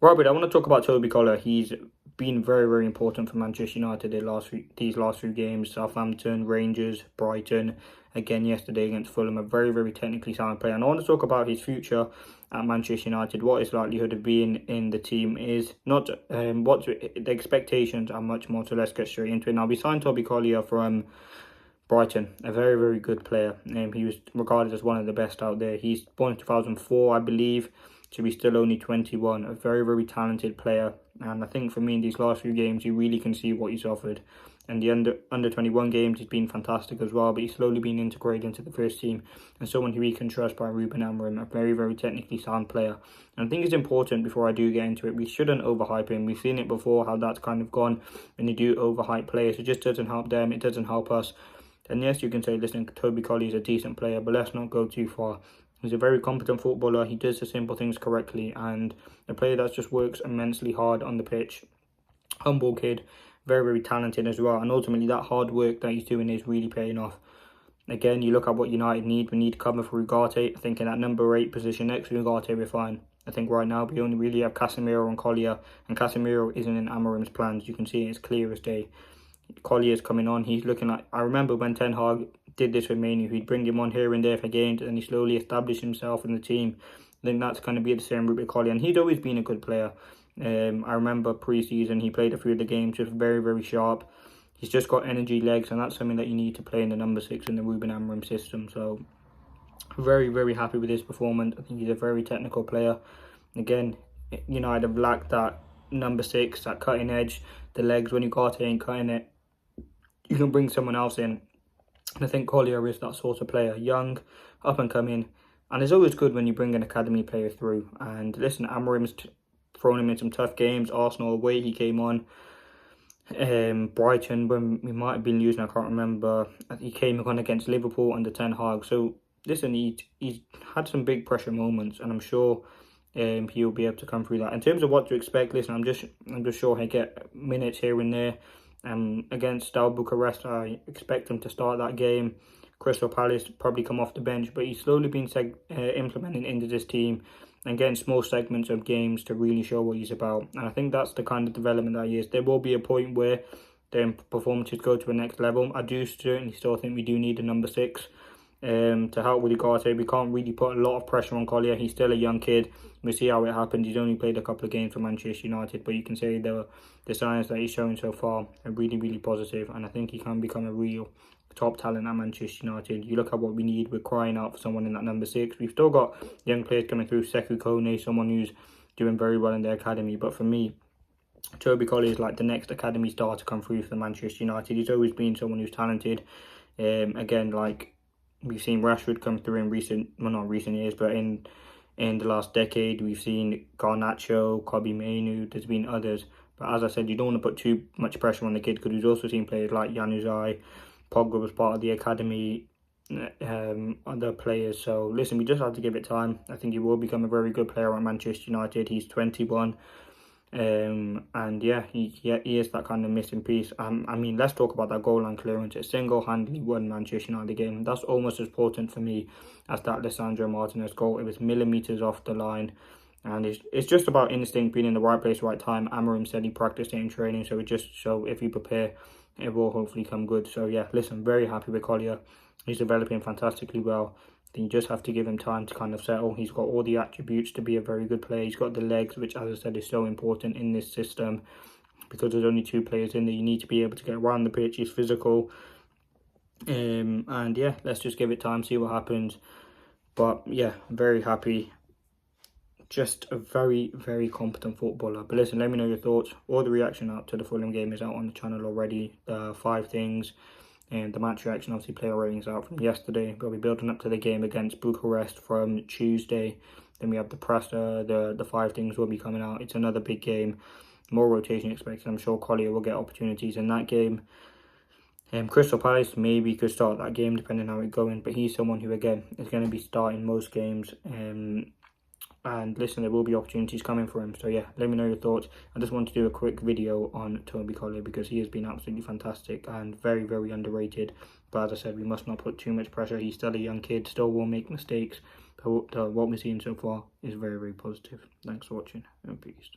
Robert, I want to talk about Toby Collyer. He's been very, very important for Manchester United these last few games. Southampton, Rangers, Brighton, again yesterday against Fulham. A very, very technically sound player. And I want to talk about his future at Manchester United. What his likelihood of being in the team is. Not the expectations are much more. So let's get straight into it. Now, we signed Toby Collyer from Brighton, a very, very good player. He was regarded as one of the best out there. He's born in 2004, I believe, so he's still only 21. A very, very talented player. And I think for me in these last few games, you really can see what he's offered. And the under 21 games, he's been fantastic as well. But he's slowly been integrated into the first team, and someone who we can trust by Ruben Amorim, a very, very technically sound player. And I think it's important, before I do get into it, we shouldn't overhype him. We've seen it before, how that's kind of gone when you do overhype players. It just doesn't help them. It doesn't help us. And yes, you can say, listen, Toby Collyer is a decent player, but let's not go too far. He's a very competent footballer. He does the simple things correctly, and a player that just works immensely hard on the pitch. Humble kid, very, very talented as well. And ultimately, that hard work that he's doing is really paying off. Again, you look at what United need. We need cover for Ugarte. I think in that number 8 position next to Ugarte, we're fine. I think right now we only really have Casemiro and Collyer, and Casemiro isn't in Amorim's plans. You can see it's clear as day. Collier's coming on. He's looking like, I remember when Ten Hag did this with Man Utd, he'd bring him on here and there for games, and he slowly established himself in the team. I think that's going to be the same route with Collyer, and he's always been a good player. I remember pre-season he played a few of the games, just very, very sharp. He's just got energy, legs, and that's something that you need to play in the number 6 in the Ruben Amorim system. So very, very happy with his performance. I think he's a very technical player. Again, United have lacked that number 6, that cutting edge, the legs. When Ugarte ain't cutting it, you can bring someone else in. And I think Collyer is that sort of player, young, up and coming. And it's always good when you bring an academy player through. And listen, Amorim's thrown him in some tough games. Arsenal away, he came on. Brighton, when we might have been losing, I can't remember. He came on against Liverpool under Ten Hag. So listen, he's had some big pressure moments, and I'm sure he'll be able to come through that. In terms of what to expect, listen, I'm just sure he'll get minutes here and there. Against Steaua Bucharest, I expect him to start that game. Crystal Palace probably come off the bench, but he's slowly been implementing into this team and getting small segments of games to really show what he's about. And I think that's the kind of development that he is. There will be a point where the performances go to the next level. I do certainly still think we do need a number 6 to help with Ugarte. We can't really put a lot of pressure on Collyer. He's still a young kid. We'll see how it happens. He's only played a couple of games for Manchester United, but you can say the signs that he's showing so far are really, really positive, and I think he can become a real top talent at Manchester United. You look at what we need. We're crying out for someone in that number 6. We've still got young players coming through. Sekou Kone, someone who's doing very well in their academy, but for me, Toby Collyer is like the next academy star to come through for Manchester United. He's always been someone who's talented. Again, like we've seen Rashford come through in not recent years, but in the last decade. We've seen Garnacho, Kobbie Mainoo, there's been others. But as I said, you don't want to put too much pressure on the kid, because we've also seen players like Januzaj, Pogba was part of the academy, other players. So listen, we just have to give it time. I think he will become a very good player at Manchester United. He's 21. And yeah, he is that kind of missing piece. I mean, let's talk about that goal line clearance. It single-handedly won Manchester United game. That's almost as important for me as that Lisandro Martinez goal. It was millimetres off the line, and it's just about instinct, being in the right place, right time. Amorim said he practiced it in training, so if you prepare, it will hopefully come good. So yeah, listen, very happy with Collyer. He's developing fantastically well. You just have to give him time to kind of settle. He's got all the attributes to be a very good player. He's got the legs, which, as I said, is so important in this system, because there's only 2 players in there. You need to be able to get around the pitch. He's physical. And yeah, let's just give it time, see what happens. But yeah, very happy. Just a very, very competent footballer. But listen, let me know your thoughts. All the reaction out to the Fulham game is out on the channel already. The 5 things. And the match reaction, obviously player ratings out from yesterday. We'll be building up to the game against Bucharest from Tuesday. Then we have the presser, the 5 things will be coming out. It's another big game. More rotation expected. I'm sure Collyer will get opportunities in that game. Crystal Palace maybe could start that game depending on how it's going. But he's someone who, again, is going to be starting most games. And listen, there will be opportunities coming for him. So yeah, let me know your thoughts. I just want to do a quick video on Toby Collyer, because he has been absolutely fantastic and very, very underrated. But as I said, we must not put too much pressure. He's still a young kid, still will make mistakes. But what we're seeing so far is very, very positive. Thanks for watching, and peace.